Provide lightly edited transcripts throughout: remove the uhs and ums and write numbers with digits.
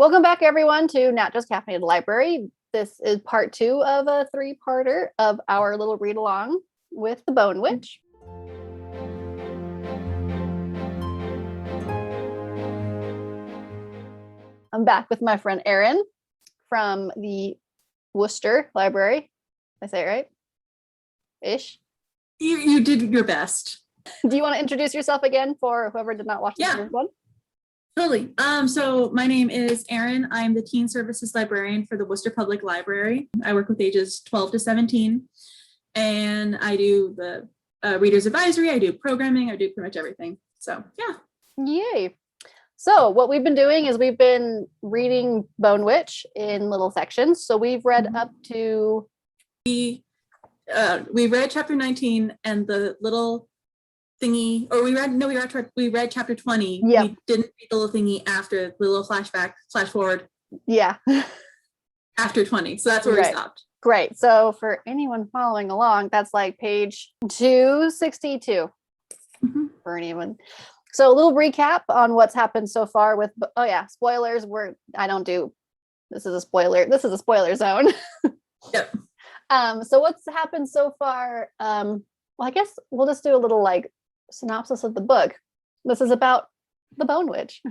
Welcome back, everyone, to Not Just Caffeinated Library. This is part 2 of a 3-parter of our little read along with the Bone Witch. I'm back with my friend Erin from the Worcester Library. Did I say it right? Ish. You did your best. Do you want to introduce yourself again for whoever did not watch the first one? Totally. So my name is Erin. I'm the Teen Services Librarian for the Worcester Public Library. I work with ages 12 to 17, and I do the Reader's Advisory. I do programming. I do pretty much everything. So yeah. Yay. So what we've been doing is we've been reading Bone Witch in little sections. So we've read up to... We read chapter 19 and the little thingy, or we read chapter 20. Yep. We didn't read the little thingy after the little flash forward. Yeah. After 20. So that's where we stopped. Great. So for anyone following along, that's like page 262 for anyone. So a little recap on what's happened so far with, spoilers. This is a spoiler zone. Yep. So what's happened so far? Well, I guess we'll just do a little like synopsis of the book. This is about the Bone Witch.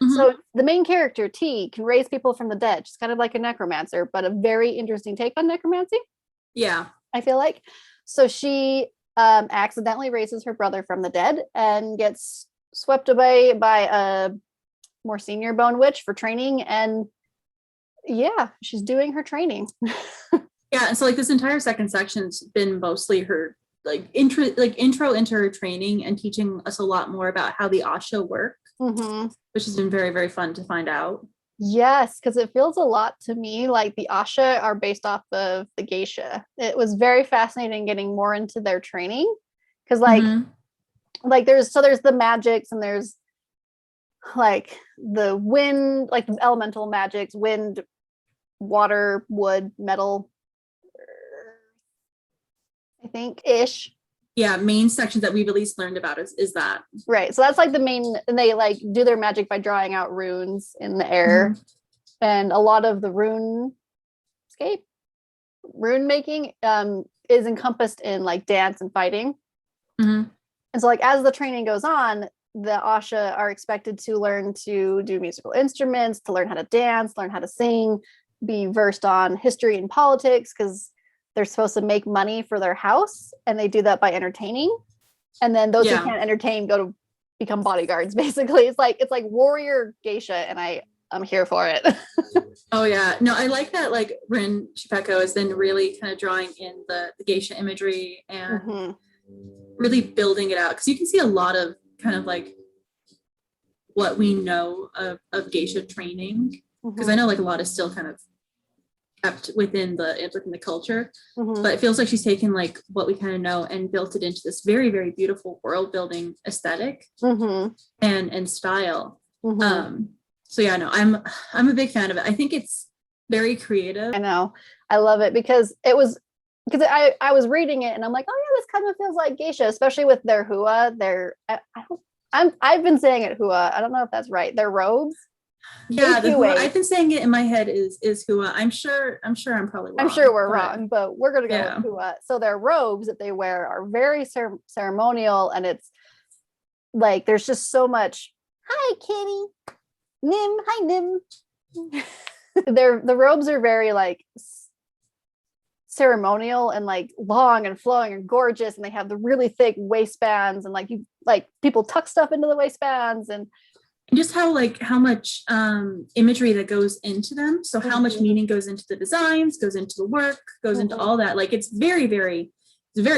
So the main character, T, can raise people from the dead. She's kind of like a necromancer, but a very interesting take on necromancy. Yeah. I feel like. So she accidentally raises her brother from the dead and gets swept away by a more senior Bone Witch for training. And yeah, she's doing her training. Yeah, and so like this entire second section's been mostly her intro into her training and teaching us a lot more about how the Asha work, which has been very, very fun to find out. Yes, because it feels a lot to me like the Asha are based off of the geisha. It was very fascinating getting more into their training because there's the magics and there's like the wind, like the elemental magics, wind, water, wood, metal, I think ish. Yeah, main sections that we've at least learned about is that. Right. So that's like the main, and they like do their magic by drawing out runes in the air. And a lot of the rune making is encompassed in like dance and fighting. And so like as the training goes on, the Asha are expected to learn to do musical instruments, to learn how to dance, learn how to sing, be versed on history and politics, because they're supposed to make money for their house, and they do that by entertaining. And then those who can't entertain go to become bodyguards. Basically, it's like warrior geisha, and I'm here for it. Oh yeah, no, I like that. Like Rin Chupeco is then really kind of drawing in the geisha imagery and really building it out, because you can see a lot of kind of like what we know of geisha training, because I know like a lot is still kind of kept within the culture, but it feels like she's taken like what we kind of know and built it into this very, very beautiful world building aesthetic and style. So yeah, no, I'm a big fan of it. I think it's very creative. I know, I love it because I was reading it and I'm like, oh yeah, this kind of feels like geisha, especially with their hua. I've been saying it hua. I don't know if that's right. Their robes. Yeah, the hua, I've been saying it in my head is hua. I'm sure I'm probably wrong. I'm sure we're wrong, but we're gonna go with hua. So their robes that they wear are very ceremonial, and it's like there's just so much. Hi, Kitty. Nim. Hi, Nim. The robes are very like ceremonial and like long and flowing and gorgeous, and they have the really thick waistbands, and like people tuck stuff into the waistbands, and just how much imagery that goes into them. So how much meaning goes into the designs, goes into the work, goes into all that. Like it's very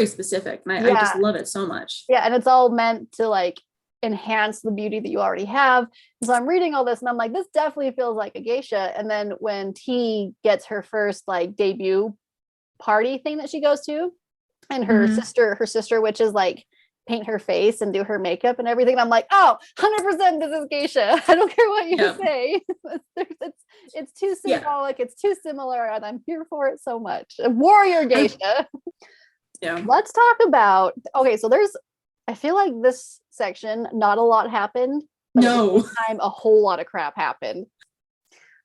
specific. And I just love it so much. Yeah. And it's all meant to like enhance the beauty that you already have. And so I'm reading all this and I'm like, this definitely feels like a geisha. And then when T gets her first like debut party thing that she goes to, and her sister, which is like paint her face and do her makeup and everything. I'm like, oh, 100% this is geisha. I don't care what you say. It's too symbolic. It's too similar. And I'm here for it so much. A warrior geisha. Let's talk about, so I feel like this section, not a lot happened. But at the same time, a whole lot of crap happened.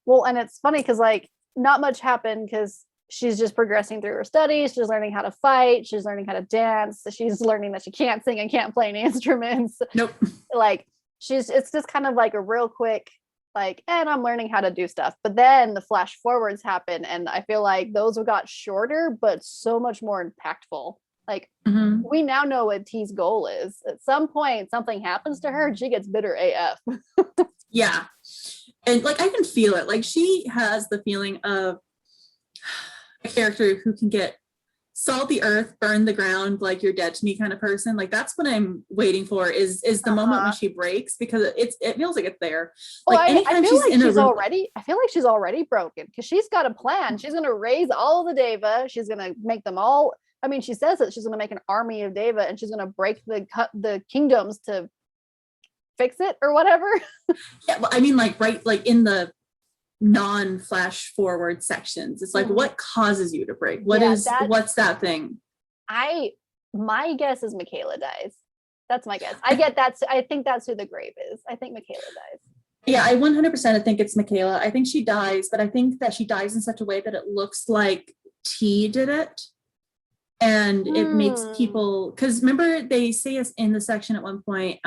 Well, and it's funny because like not much happened because she's just progressing through her studies. She's learning how to fight. She's learning how to dance. She's learning that she can't sing and can't play any instruments. Nope. Like it's just kind of like a real quick, like, and I'm learning how to do stuff. But then the flash forwards happen. And I feel like those got shorter, but so much more impactful. Like we now know what T's goal is. At some point, something happens to her and she gets bitter AF. Yeah. And like I can feel it. Like she has the feeling of a character who can get salt the earth, burn the ground, like you're dead to me kind of person. Like that's what I'm waiting for is the moment when she breaks, because it feels like it's there. Well, Like I feel like she's already broken because she's got a plan. She's gonna raise all the Deva. She's gonna make them all. I mean, she says that she's gonna make an army of Deva and she's gonna break the kingdoms to fix it or whatever. Yeah, well, I mean, like right, like in the non-flash forward sections, it's like what causes you to break? What's that thing? My guess is Michaela dies. That's my guess. I think that's who the grave is. I think Michaela dies. Yeah, I 100% think it's Michaela. I think she dies, but I think that she dies in such a way that it looks like T did it. And it makes people, because remember they say us in the section at one point,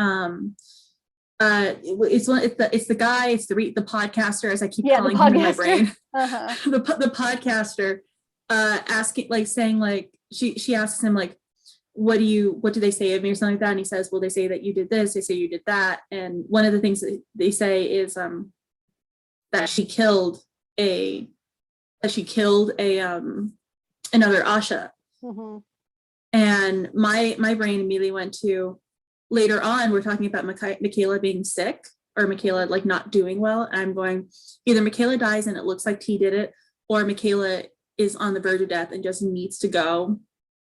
it's the guy, it's the podcaster, as I keep calling him in my brain. The podcaster asking, like saying, like she asks him like, what do they say of me or something like that, and he says, well, they say that you did this, they say you did that, and one of the things that they say is that she killed another Asha. And my brain immediately went to, later on we're talking about Michaela being sick, or Michaela like not doing well, and I'm going, either Michaela dies and it looks like T did it, or Michaela is on the verge of death and just needs to go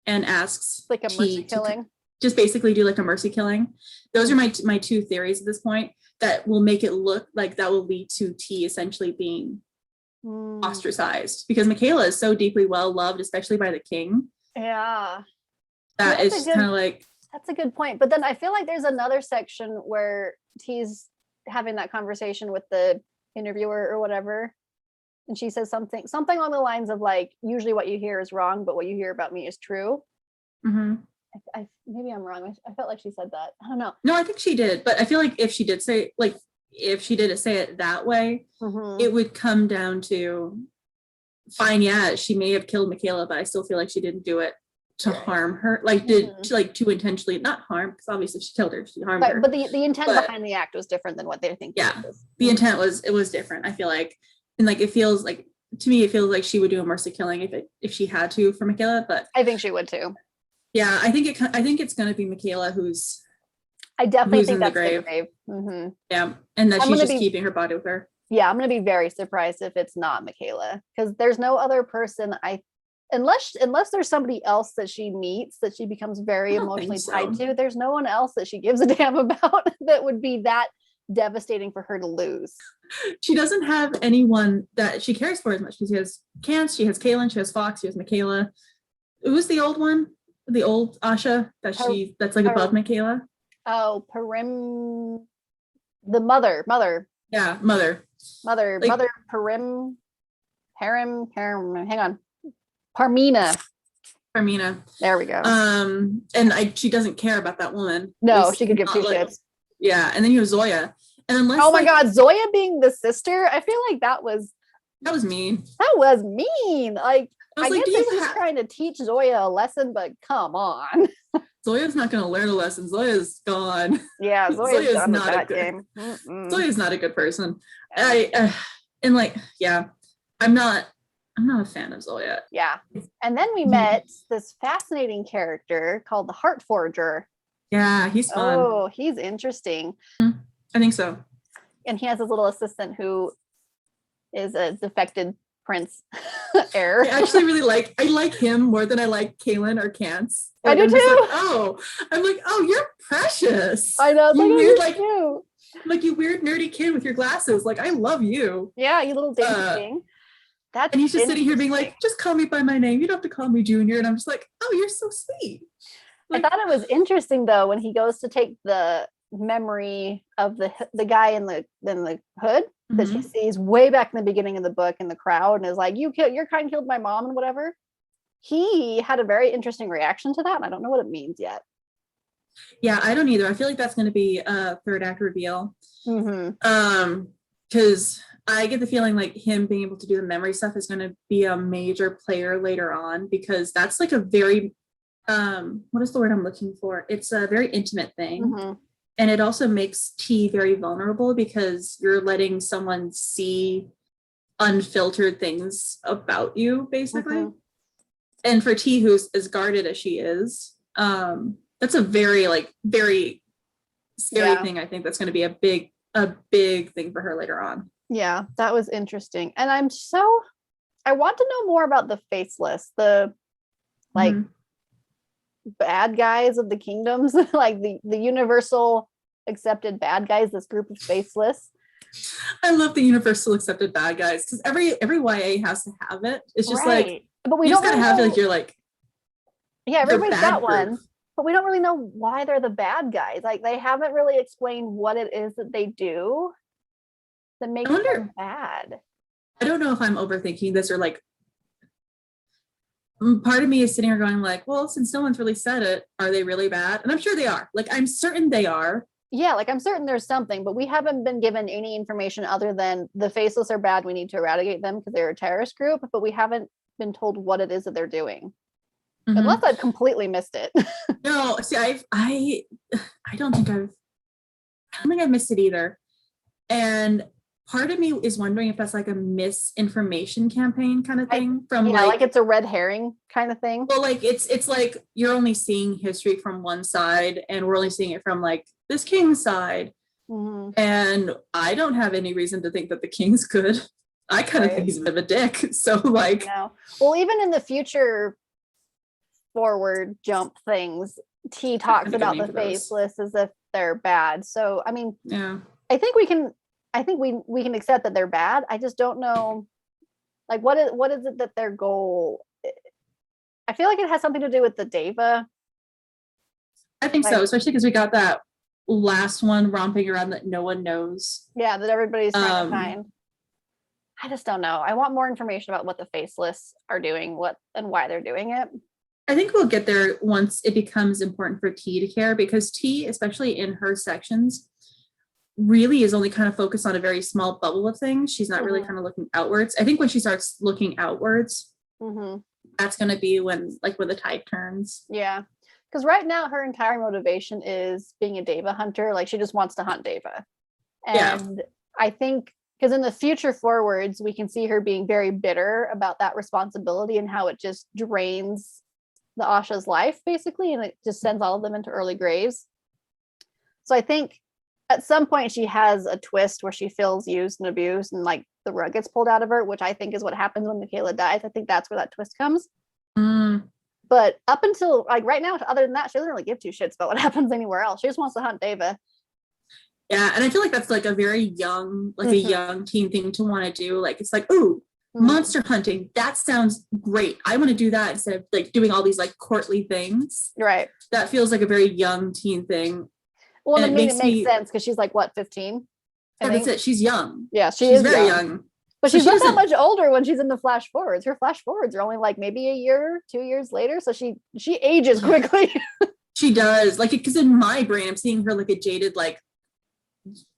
and asks like a mercy killing, just basically do like a mercy killing. Those are my two theories at this point that will make it look like that will lead to T essentially being ostracized, because Michaela is so deeply well loved, especially by the king. Yeah, that is kind of like, that's a good point. But then I feel like there's another section where T's having that conversation with the interviewer or whatever, and she says something along the lines of like, usually what you hear is wrong, but what you hear about me is true. I maybe I'm wrong. I felt like she said that. I don't know. No, I think she did, but I feel like if she did say it that way, it would come down to, fine, yeah, she may have killed Michaela, but I still feel like she didn't do it to harm her, like to intentionally not harm, because obviously she killed her, she harmed her. But the intent behind the act was different than what they think. Yeah, the intent was different. I feel like, and like it feels like, to me, it feels like she would do a mercy killing if she had to for Michaela. But I think she would too. Yeah, I think it's going to be Michaela who's. I definitely think that's the grave. Yeah, and that she's just keeping her body with her. Yeah, I'm going to be very surprised if it's not Michaela, because there's no other person unless there's somebody else that she meets that she becomes very emotionally tied to. There's no one else that she gives a damn about that would be that devastating for her to lose. She doesn't have anyone that she cares for as much, because she has Cance, she has Kaylin, she has Fox, she has Michaela. Who's the old one? The old Asha that's like above Michaela? Oh, Parim, the mother. Yeah, mother, Parim, hang on. Parmina. There we go. And she doesn't care about that woman. No, she could give two shits. Yeah, and then you have Zoya. And unless, oh my God, Zoya being the sister, I feel like that was mean. That was mean. Like, I guess she's trying to teach Zoya a lesson, but come on. Zoya's not going to learn a lesson. Zoya's gone. Yeah, Zoya's done with that game. Zoya's not a good person. I'm not a fan of Zoya. Yeah. And then we met this fascinating character called the Heart Forger. Yeah, he's fun. Oh, he's interesting. I think so. And he has his little assistant who is a defected prince heir. I actually really like him more than I like Kaylin or Cance. Like, I do too. I'm like, you're precious. I know. You weird, you weird nerdy kid with your glasses. Like, I love you. Yeah, you little dainty thing. And he's just sitting here being like, just call me by my name. You don't have to call me Junior. And I'm just like, oh, you're so sweet. Like, I thought it was interesting though when he goes to take the memory of the guy in the hood. that she Mhm. sees way back in the beginning of the book in the crowd and is like, your kind killed my mom and whatever. He had a very interesting reaction to that, and I don't know what it means yet. Yeah, I don't either. I feel like that's going to be a third act reveal. Mm-hmm. Because I get the feeling like him being able to do the memory stuff is going to be a major player later on, because that's like a very what is the word I'm looking for? It's a very intimate thing. Mm-hmm. And it also makes T very vulnerable because you're letting someone see unfiltered things about you, basically. Mm-hmm. And for T, who's as guarded as she is, that's a very very scary thing. I think that's going to be a big thing for her later on. Yeah, that was interesting. And I want to know more about the Faceless, the like bad guys of the kingdoms, like the universal accepted bad guys, this group of Faceless. I love the universal accepted bad guys, because every YA has to have it. It's just like, but we you don't just gotta really have know, it, like you're like, yeah, everybody's got one, group. but we don't really know why they're the bad guys. Like they haven't really explained what it is that they do that makes them bad. I don't know if I'm overthinking this, or like part of me is sitting here going like, well, since no one's really said it, are they really bad? And I'm sure they are. Like, I'm certain they are. Yeah, like I'm certain there's something, but we haven't been given any information other than the Faceless are bad. We need to eradicate them because they're a terrorist group, but we haven't been told what it is that they're doing. Mm-hmm. Unless I've completely missed it. No, see, I don't think I've missed it either. And part of me is wondering if that's like a misinformation campaign kind of thing from like it's a red herring kind of thing. Well, like it's like you're only seeing history from one side, and we're only seeing it from like this king's side. Mm-hmm. And I don't have any reason to think that the king's good. I kind of think he's a bit of a dick. So like, no. Well, even in the future forward jump things, T talks about the Faceless as if they're bad. So I mean, yeah, I think we can accept that they're bad. I just don't know, like what is it that their goal? I feel like it has something to do with the Deva. I think so, especially because we got that last one romping around that no one knows. Yeah, that everybody's trying to find. I just don't know. I want more information about what the Faceless are doing, and why they're doing it. I think we'll get there once it becomes important for T to care, because T, especially in her sections, really is only kind of focused on a very small bubble of things. She's not really kind of looking outwards. I think when she starts looking outwards, that's going to be when the tide turns. Yeah. Because right now her entire motivation is being a Deva hunter. Like she just wants to hunt Deva. And I think because in the future forwards, we can see her being very bitter about that responsibility and how it just drains the Asha's life, basically, and it just sends all of them into early graves. So I think at some point she has a twist where she feels used and abused and like the rug gets pulled out of her, which I think is what happens when Michaela dies. I think that's where that twist comes. But up until like right now, other than that, she doesn't really give two shits about what happens anywhere else. She just wants to hunt Deva. Yeah, and I feel like that's like a very young, a young teen thing to want to do. Like it's like, ooh, monster hunting. That sounds great. I want to do that instead of like doing all these like courtly things. Right. That feels like a very young teen thing. Well, it makes sense because she's like what, 15? Yeah, that's it. She's young. Yeah, she's very young. But she's not that much older when she's in the flash forwards. Her flash forwards are only like maybe a year, 2 years later. So she ages quickly. She does. Like, because in my brain, I'm seeing her like a jaded, like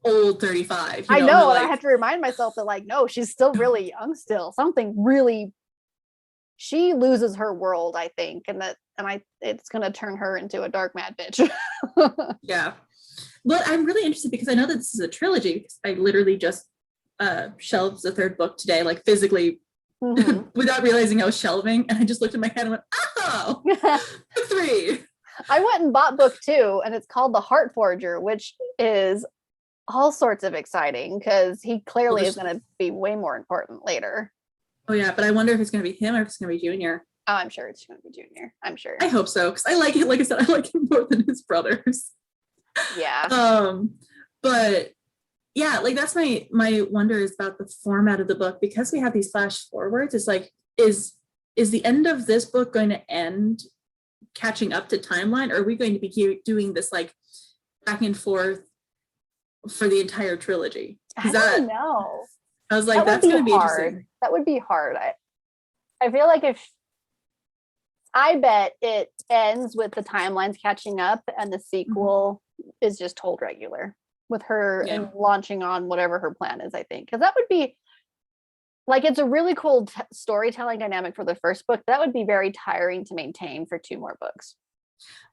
old 35. I know, and I have to remind myself that like, no, she's still really young still. She loses her world, I think, and it's gonna turn her into a dark mad bitch. Yeah. But I'm really interested because I know that this is a trilogy, because I literally just shelved the third book today, like physically, without realizing I was shelving, and I just looked at my hand and went, oh, 3. I went and bought book 2, and it's called The Heart Forger, which is all sorts of exciting because he clearly is going to be way more important later. Oh yeah, but I wonder if it's going to be him or if it's going to be Junior. Oh, I'm sure it's going to be Junior. I'm sure. I hope so, because I like it. Like I said, I like him more than his brothers. Yeah. But yeah, like that's my wonder is about the format of the book, because we have these flash forwards. It's like, is the end of this book going to end catching up to timeline, or are we going to be doing this like back and forth for the entire trilogy? I don't know. I was like, that's going to be interesting. That would be hard. I feel like I bet it ends with the timelines catching up and the sequel is just told regular with her and launching on whatever her plan is, I think. Because that would be like, it's a really cool storytelling dynamic for the first book. That would be very tiring to maintain for 2 more books.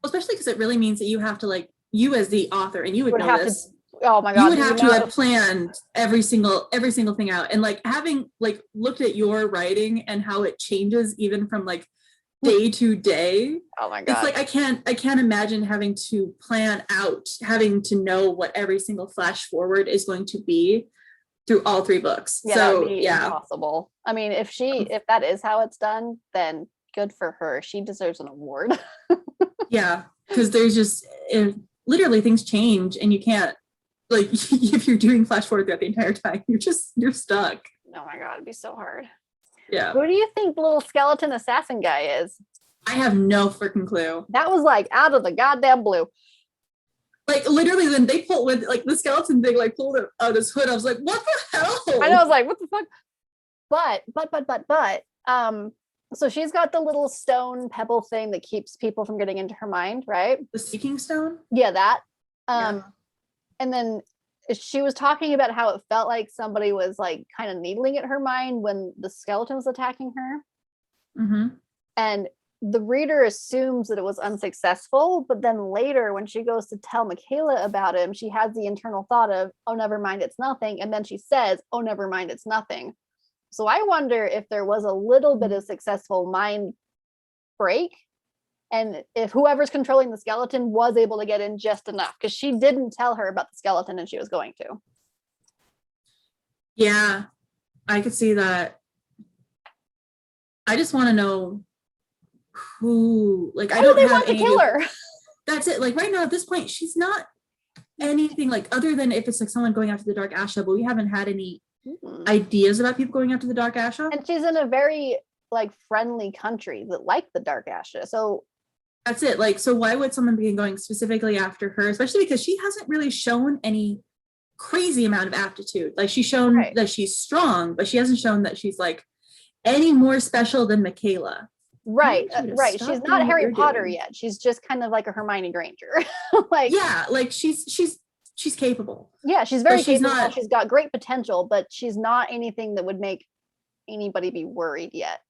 Well, especially because it really means that you have to, like, you as the author, and you would know this. Oh my God. You would have to have planned every single thing out. And like having like looked at your writing and how it changes even from like day to day. Oh my God. It's like I can't imagine having to plan out, having to know what every single flash forward is going to be through all 3 books. Yeah, so that would be impossible. I mean, if that is how it's done, then good for her. She deserves an award. Yeah, because there's just literally things change and you can't, like, if you're doing flash forward throughout the entire time, you're stuck. Oh my God, it'd be so hard. Yeah. Who do you think the little skeleton assassin guy is? I have no freaking clue. That was like out of the goddamn blue. Like literally, then they pulled with like the skeleton thing, like pulled it out his hood. I was like, what the hell? I know, I was like, what the fuck? But, so she's got the little stone pebble thing that keeps people from getting into her mind, right? The seeking stone? Yeah, that. And then she was talking about how it felt like somebody was like kind of needling at her mind when the skeleton was attacking her. Mm-hmm. And the reader assumes that it was unsuccessful, but then later when she goes to tell Michaela about him, she has the internal thought of, oh, never mind, it's nothing. And then she says, oh, never mind, it's nothing. So I wonder if there was a little bit of successful mind break, and if whoever's controlling the skeleton was able to get in just enough, because she didn't tell her about the skeleton and she was going to. Yeah, I could see that. I just want to know who, like, I don't have any killer. That's it. Like right now at this point, she's not anything like, other than if it's like someone going after the Dark Asha, but we haven't had any ideas about people going after the Dark Asha. And she's in a very like friendly country that like the Dark Asha. So that's it. Like, so why would someone be going specifically after her? Especially because she hasn't really shown any crazy amount of aptitude. Like she's shown that she's strong, but she hasn't shown that she's like any more special than Michaela. Right. She's not Harry Potter yet. She's just kind of like a Hermione Granger. Like, yeah, like she's capable. Yeah, she's very capable. She's got great potential, but she's not anything that would make anybody be worried yet.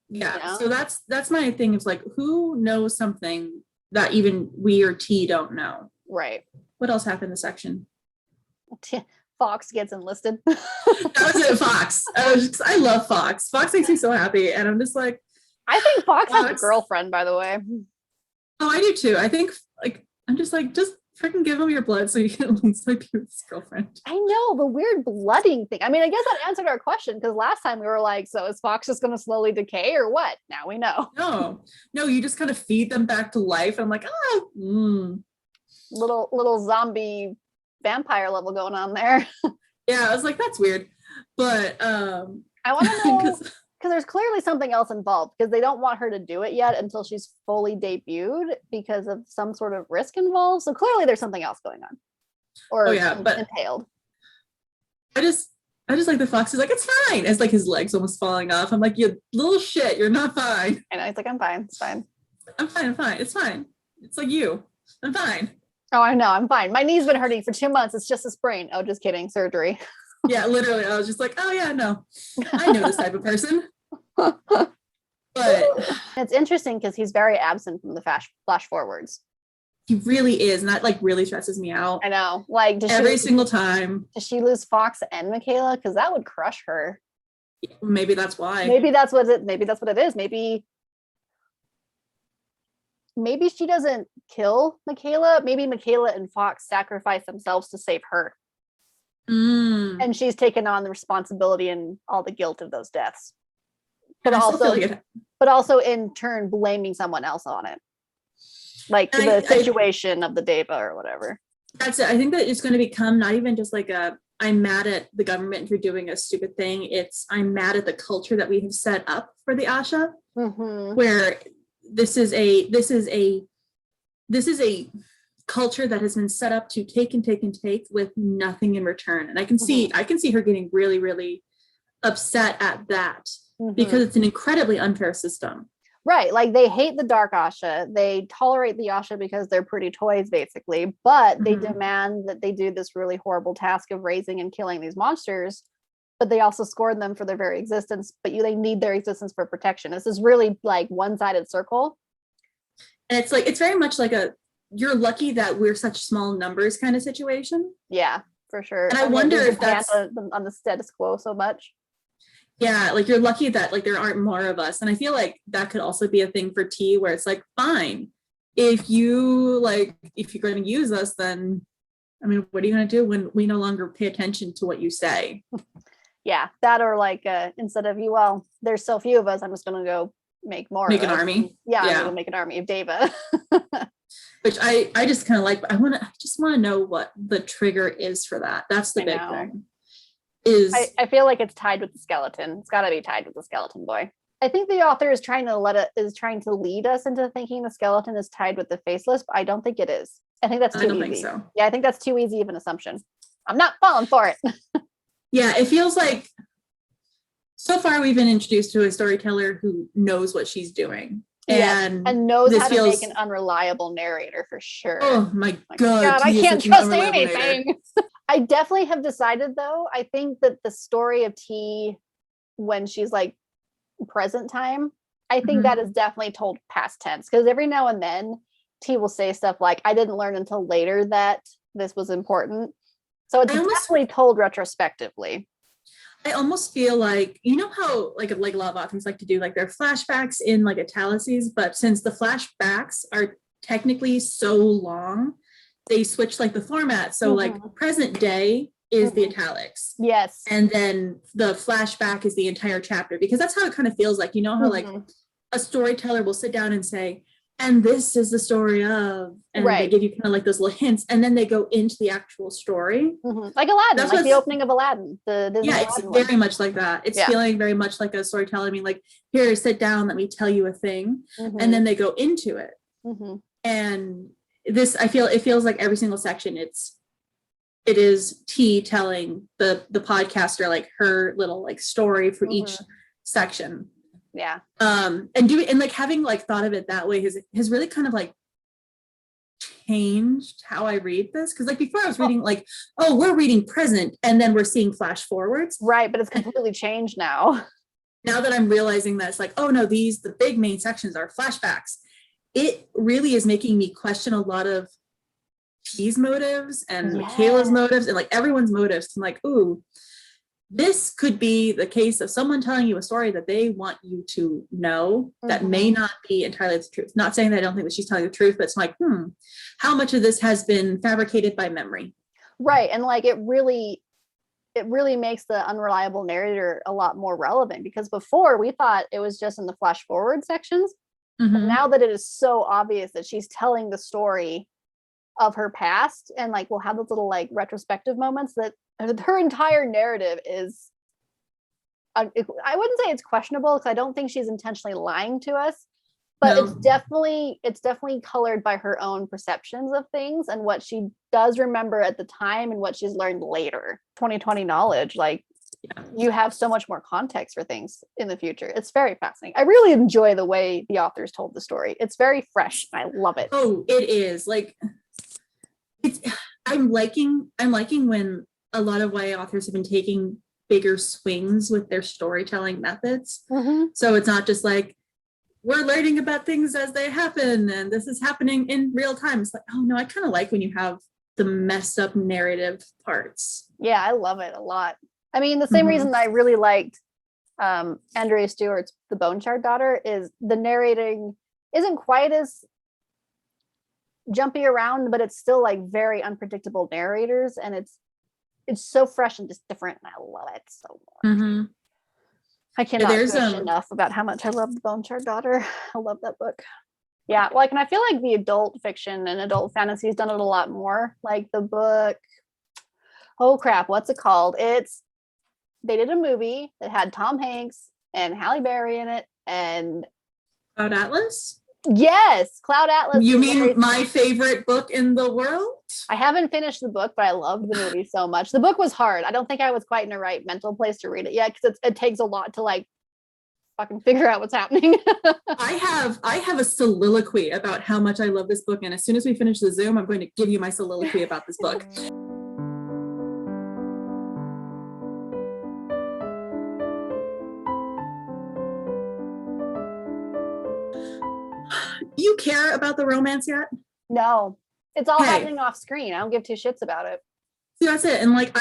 Yeah. You know? So that's my thing. It's like, who knows something that even we or T don't know? Right. What else happened in the section? Fox gets enlisted. That was it, Fox. I love Fox. Fox makes me so happy, and I'm just like, I think Fox has a girlfriend, by the way. Oh, I do too. I think like I'm just like, just freaking give him your blood so you can at least like be with his girlfriend. I know, the weird blooding thing. I mean, I guess that answered our question, because last time we were like, so is Fox just going to slowly decay or what? Now we know. No, you just kind of feed them back to life. I'm like, little zombie vampire level going on there. Yeah, I was like, that's weird. But I want to know, because there's clearly something else involved, because they don't want her to do it yet until she's fully debuted because of some sort of risk involved. So clearly there's something else going on, or but entailed. I just like the Fox is like, it's fine. It's like his legs almost falling off. I'm like, you little shit, you're not fine. And he's like, I'm fine. It's fine. I'm fine. It's fine. It's like you. I'm fine. Oh, I know. I'm fine. My knee's been hurting for 2 months. It's just a sprain. Oh, just kidding. Surgery. Yeah, literally. I was just like, oh yeah, no. I know this type of person. But it's interesting because he's very absent from the flash forwards. He really is, and that like really stresses me out. I know. Like every single time. Does she lose Fox and Michaela? Because that would crush her. Maybe that's why. Maybe that's what it is. Maybe she doesn't kill Michaela. Maybe Michaela and Fox sacrifice themselves to save her. And she's taken on the responsibility and all the guilt of those deaths. But also in turn blaming someone else on it. Like the situation of the Deva or whatever. That's it. I think that it's going to become not even just like I'm mad at the government for doing a stupid thing. It's I'm mad at the culture that we have set up for the Asha, where this is a culture that has been set up to take and take and take with nothing in return. And I can see her getting really, really upset at that because it's an incredibly unfair system. Right. Like they hate the Dark Asha. They tolerate the Asha because they're pretty toys, basically. But they demand that they do this really horrible task of raising and killing these monsters. But they also scorn them for their very existence. But they need their existence for protection. This is really like one-sided circle. And it's like, it's very much like you're lucky that we're such small numbers kind of situation. Yeah, for sure. And I wonder if that's on the status quo so much. Yeah, like you're lucky that like there aren't more of us. And I feel like that could also be a thing for T, where it's like, fine, if you're going to use us, then I mean, what are you going to do when we no longer pay attention to what you say? Yeah, that, or like instead of you, well, there's so few of us, I'm just going to go make an army. Yeah, I'm going to make an army of Deva. Which I just kind of like. I just want to know what the trigger is for that. That's the big thing. I feel like it's tied with the skeleton. It's got to be tied with the skeleton boy. I think the author is trying to lead us into thinking the skeleton is tied with the faceless, but I don't think it is. I think that's too easy. I don't think so. Yeah, I think that's too easy of an assumption. I'm not falling for it. Yeah, it feels like so far we've been introduced to a storyteller who knows what she's doing. And knows how to make an unreliable narrator for sure. Oh my God, I can't trust anything. I definitely have decided, though, I think that the story of T, when she's like present time, I think that is definitely told past tense, because every now and then T will say stuff like, I didn't learn until later that this was important. So it's definitely told retrospectively. I almost feel like, you know how like a lot of authors like to do like their flashbacks in like italices, but since the flashbacks are technically so long, they switch like the format. So like present day is the italics. Yes. And then the flashback is the entire chapter, because that's how it kind of feels like, you know how like a storyteller will sit down and say, and this is the story of, and they give you kind of like those little hints, and then they go into the actual story. Like Aladdin, that's like the opening of Aladdin. It's very much like that. It's feeling very much like a storyteller. I mean, like, here, sit down, let me tell you a thing. And then they go into it. And this, it feels like every single section, it is T telling the podcaster like her little like story for each section. Yeah. And like having like thought of it that way has really kind of like changed how I read this. Cause like before I was reading like, oh, we're reading present and then we're seeing flash forwards. Right. But it's completely changed now. Now that I'm realizing that it's like, oh no, the big main sections are flashbacks. It really is making me question a lot of T's motives and Michaela's motives and like everyone's motives. I'm like, ooh, this could be the case of someone telling you a story that they want you to know that may not be entirely the truth. Not saying that I don't think that she's telling the truth, but it's like, how much of this has been fabricated by memory? Right. And like it really makes the unreliable narrator a lot more relevant, because before we thought it was just in the flash forward sections. But now that it is so obvious that she's telling the story of her past, and like we'll have those little like retrospective moments, that her entire narrative is I wouldn't say it's questionable, because I don't think she's intentionally lying to us, but it's definitely colored by her own perceptions of things and what she does remember at the time and what she's learned later. 2020 knowledge, like you have so much more context for things in the future. It's very fascinating. I really enjoy the way the authors told the story. It's very fresh. I love it. Oh, it is. Like I'm liking when a lot of YA authors have been taking bigger swings with their storytelling methods. So it's not just like, we're learning about things as they happen and this is happening in real time. It's like, oh no, I kind of like when you have the messed up narrative parts. Yeah, I love it a lot. I mean, the same reason I really liked Andrea Stewart's The Bone Shard Daughter is the narrating isn't quite as jumpy around, but it's still like very unpredictable narrators, and it's so fresh and just different, and I love it so much. I cannot gush enough about how much I love The Bone Shard Daughter. I love that book. Yeah, like, and I feel like the adult fiction and adult fantasy has done it a lot more. Like the book, oh crap, what's it called? They did a movie that had Tom Hanks and Halle Berry in it, and Cloud Atlas? Yes, Cloud Atlas. You was mean very- my favorite book in the world? I haven't finished the book, but I loved the movie so much. The book was hard. I don't think I was quite in the right mental place to read it yet because it takes a lot to like fucking figure out what's happening. I have a soliloquy about how much I love this book, and as soon as we finish the Zoom, I'm going to give you my soliloquy about this book. You care about the romance yet? No, it's all Hey. happening off screen. I don't give two shits about it. See, that's it. And like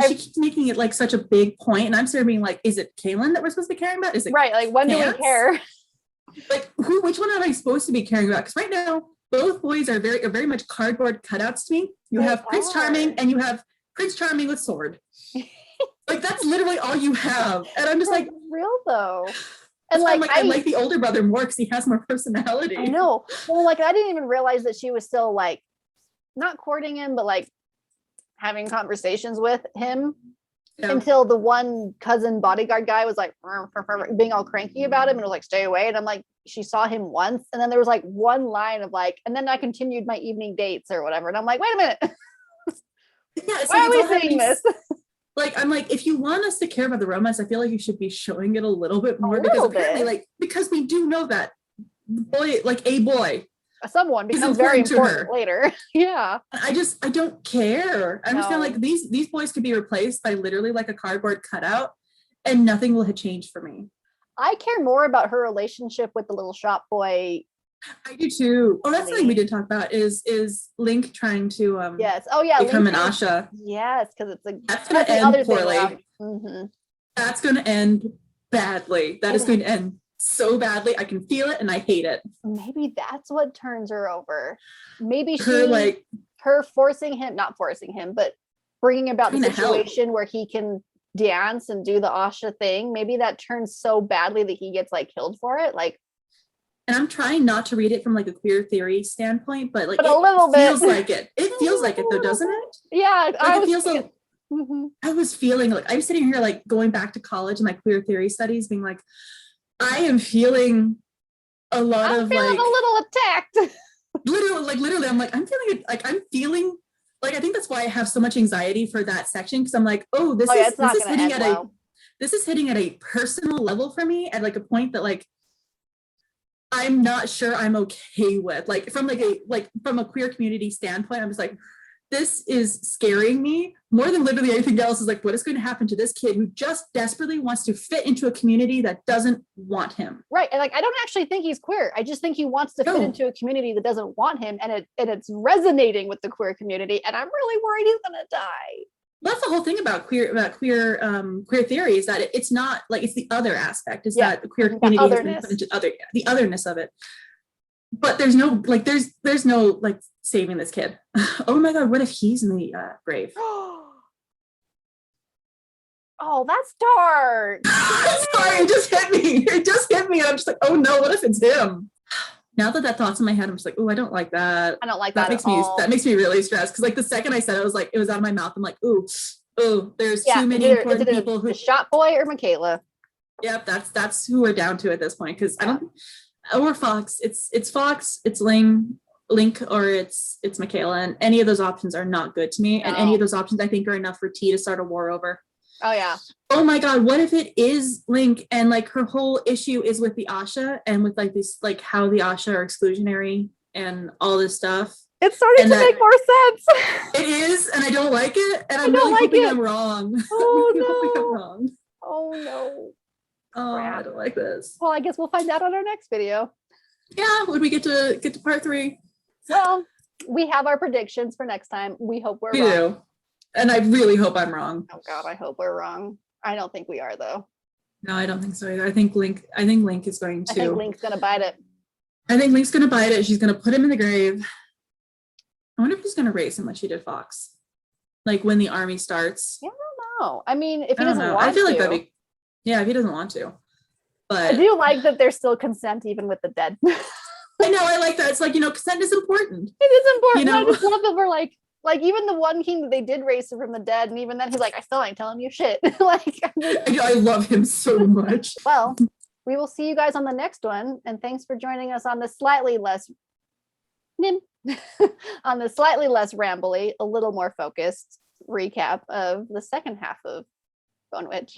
she keeps making it like such a big point, and I'm sort of being like, is it Kaylin that we're supposed to be caring about? Is it Right, like when do we Chance? care? Like which one am I supposed to be caring about? Because right now both boys are very much cardboard cutouts to me. You They have Prince are. Charming and you have Prince Charming with sword. Like that's literally all you have. And I'm just like, That's real though. and And like I like the older brother more because he has more personality. I know. Well, like I didn't even realize that she was still like not courting him, but like having conversations with him Yeah. until the one cousin bodyguard guy was like being all cranky about him and was like, stay away. And I'm like, she saw him once. And then there was like one line of like, and then I continued my evening dates or whatever. And I'm like, wait a minute. Yeah, it's Why like, are it's all we seeing happening this? Like I'm like, if you want us to care about the romance, I feel like you should be showing it a little bit more because little apparently, bit. like, because we do know that boy, like a boy. Someone It's becomes very important to important her. later. Yeah. I don't care. I'm just No. feeling like these boys could be replaced by literally like a cardboard cutout, and nothing will have changed for me. I care more about her relationship with the little shop boy. I do too. Oh, that's something we did talk about is Link trying to Yes. Oh yeah. become an Link Asha. Yes, because it's a That's gonna the end other thing poorly. around- Mhm. That's gonna end badly. That is It going to end so badly. I can feel it and I hate it. Maybe that's what turns her over. Maybe Her like her forcing him, not forcing him, but bringing about the Trying to help. situation where he can dance and do the Asha thing. Maybe that turns so badly that he gets like killed for it. Like, and I'm trying not to read it from like a queer theory standpoint, but like But a it little bit. feels like it. It feels like it though, doesn't it? yeah, Like it feels thinking- like Mhm. I was feeling like I'm sitting here like going back to college and my queer theory studies, being like, I am feeling a lot I'm of feeling like a little attacked. literally I'm like I'm feeling like I think that's why I have so much anxiety for that section because I'm like, oh, this Oh yeah, is it's not this is gonna hitting end at well. this is hitting at a personal level for me at like a point that like I'm not sure I'm okay with. Like from from a queer community standpoint, I'm just like, this is scaring me more than literally anything else. Is like, what is going to happen to this kid who just desperately wants to fit into a community that doesn't want him? Right. And like I don't actually think he's queer. I just think he wants to fit No. into a community that doesn't want him and it's resonating with the queer community. And I'm really worried he's gonna die. That's the whole thing about queer theory is that it's not like it's the other aspect is Yeah, that the queer the community has been otherness. put into the otherness of it. But there's no like there's no like saving this kid. Oh my god, what if he's in the grave? Oh, that's dark. Sorry, it just hit me. It just hit me. And I'm just like, oh no, what if it's him? Now that thought's in my head, I'm just like, oh, I don't like that. I don't like That that, makes at me all. that makes me really stressed. Cause like the second I said it, I was like, it was out of my mouth. I'm like, ooh, there's Yeah, too many is it important people who the shop boy or Michaela? yep, that's who we're down to at this point. Cause I don't or Fox. It's Fox, it's Link, or it's Michaela. And any of those options are not good to me. And any No. of those options I think are enough for T to start a war over. Oh yeah. Oh my god, what if it is Link and like her whole issue is with the Asha and with like this like how the Asha are exclusionary and all this stuff. It's starting And to that- make more sense. It is, and I don't like it, and I I'm don't really like hoping it. I'm wrong. Oh, I'm really hoping I'm no. wrong. Oh no. Oh, I Crap. don't like this. Well, I guess we'll find out on our next video. Yeah, when we get to part 3, Well, we have our predictions for next time. We hope we're we wrong. do, and I really hope I'm wrong. Oh god, I hope we're wrong. I don't think we are though. No, I don't think so either. I think Link is going to. I think Link's gonna bite it. I think Link's gonna bite it. She's gonna put him in the grave. I wonder if he's gonna race him like she did Fox, like when the army starts. Yeah, I don't know. I mean, if he I don't doesn't know. want I feel like to, that'd be, yeah, if he doesn't want to. I But do like that there's still consent even with the dead. it I know I like that. It's like, consent is important. is important. You know? I just love that we're like even the one king that they did raise from the dead, and even then he's like, I still ain't telling you shit. like, I love him so much. well, we will see you guys on the next one. And thanks for joining us on the slightly less on the slightly less rambly, a little more focused recap of the second half of Bone Witch.